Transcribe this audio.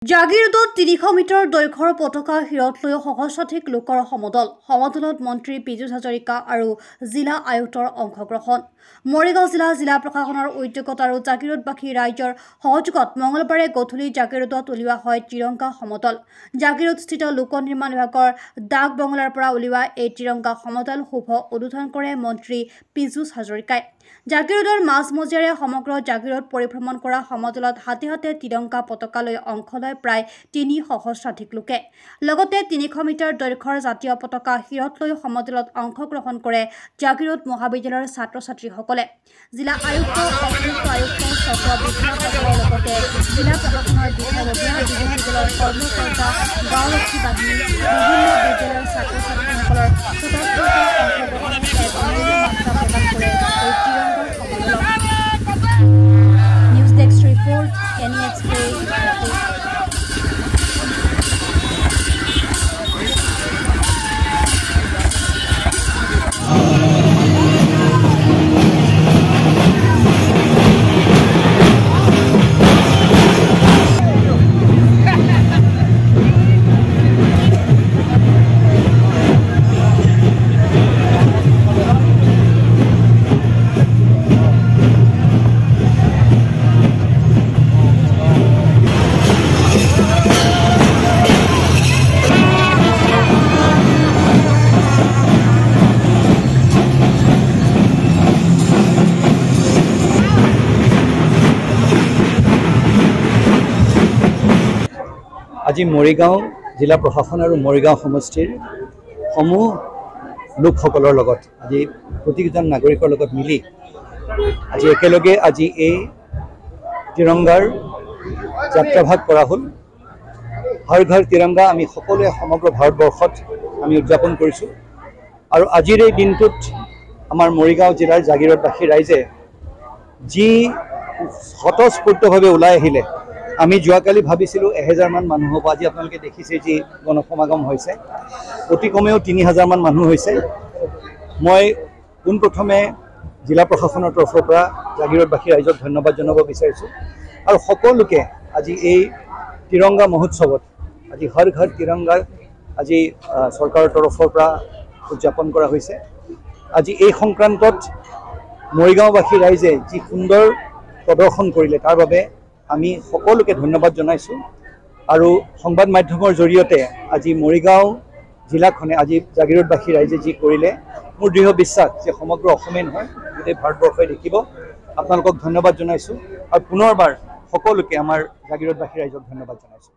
জাগিৰোডত ৩০০ metre দৈৰ্ঘ্যৰ পতাকা শিৰত লৈ সহস্ৰাধিক লোকৰ সমদলত মন্ত্ৰী পীযুষ হাজৰিকা আৰু জিলা আয়ুক্তৰ অংশগ্ৰহণ। মৰিগাঁও জিলা প্ৰশাসনৰ উদ্যোগত আৰু জাগিৰোডবাসী ৰাইজৰ সহযোগত মঙলবাৰে গধূলি জাগিৰোডত উলিওৱা হয় ত্ৰিৰংগা সমদল। জাগিৰোডস্থিত লোক নিৰ্মাণ বিভাগৰ ডাক বঙলাৰ পৰা উলিওৱা এই ত্ৰিৰংগা সমদল শুভ উদ্বোধন কৰে মন্ত্ৰী পীযুষ হাজৰিকাই। জাগিৰোডৰ মাজমজিয়াৰে সমগ্ৰ জাগিৰোড পৰিভ্ৰমণ কৰা সমদলত হাতে হাতে ত্ৰিৰংগা পতাকা লৈ অংশ লয় প্ৰায় ৩ সহস্ৰাধিক লোকে। লগতে ৩০০ মিটাৰ দৈৰ্ঘ্যৰ জাতীয় পতাকা শিৰত লৈ সমদলত অংশগ্ৰহণ কৰে জাগিৰোড মহাবিদ্যালয়ৰ ছাত্ৰ-ছাত্ৰীসকলে। জিলা আয়ুক্ত, অতিৰিক্ত আয়ুক্ত, ছাত্ৰ বিষয়াসকলৰ লগতে জিলা প্ৰশাসনৰ বিষয়াসকলৰ কৰ্মকৰ্তা, গাঁওৰক্ষী বাহিনী, বিভিন্ন বিদ্যালয়ৰ ছাত্ৰ-ছাত্ৰীসকলৰ স্বতঃস্ফূৰ্ত অংশগ্ৰহণে এক অনন্য মাত্ৰা প্ৰদান কৰে এই ত্ৰিৰংগাৰ সমদলত। News desk report, any express. আজি মৰিগাঁও জিলা প্ৰশাসন আৰু মৰিগাঁও সমষ্টিৰ সমূহ লোকসকলৰ লগত আজি প্ৰতিজন নাগৰিকৰ লগত মিলি আজি একেলগে আজি এই ত্ৰিৰংগাৰ যাত্ৰাভাগ কৰা হ'ল। হৰ ঘৰ ত্ৰিৰংগা আমি সকলোৱে সমগ্ৰ ভাৰতবৰ্ষত আমি উদযাপন কৰিছোঁ আৰু আজিৰ এই দিনটোত আমাৰ মৰিগাঁও জিলাৰ জাগিৰোডবাসী ৰাইজে যি স্বতঃস্ফূৰ্তভাৱে ওলাই আহিলে। আমি যোৱাকালি ভাবিছিলোঁ 1000 মান মানুহ হ'ব, আজি আপোনালোকে দেখিছে যি গণসমাগম হৈছে, অতি কমেও 3000 মান মানুহ হৈছে। মই পোনপ্ৰথমে জিলা প্ৰশাসনৰ তৰফৰ পৰা জাগিৰোডবাসী ৰাইজক ধন্যবাদ জনাব বিচাৰিছোঁ আৰু সকলোকে আজি এই ত্ৰিৰংগা মহোৎসৱত আজি হৰ ঘৰ ত্ৰিৰংগাৰ আজি চৰকাৰৰ তৰফৰ পৰা উদযাপন কৰা হৈছে। আজি এই সংক্ৰান্তত মৰিগাঁওবাসী ৰাইজে যি সুন্দৰ প্ৰদৰ্শন কৰিলে তাৰ বাবে আমি সকলোকে ধন্যবাদ জনাইছোঁ আৰু সংবাদ মাধ্যমৰ জৰিয়তে আজি মৰিগাঁও জিলাখনে আজি জাগিৰোডবাসী ৰাইজে যি কৰিলে মোৰ দৃঢ় বিশ্বাস যে সমগ্ৰ অসমে নহয় গোটেই ভাৰতবৰ্ষই দেখিব। আপোনালোকক ধন্যবাদ জনাইছোঁ আৰু পুনৰবাৰ সকলোকে আমাৰ জাগিৰোডবাসী ৰাইজক ধন্যবাদ জনাইছোঁ।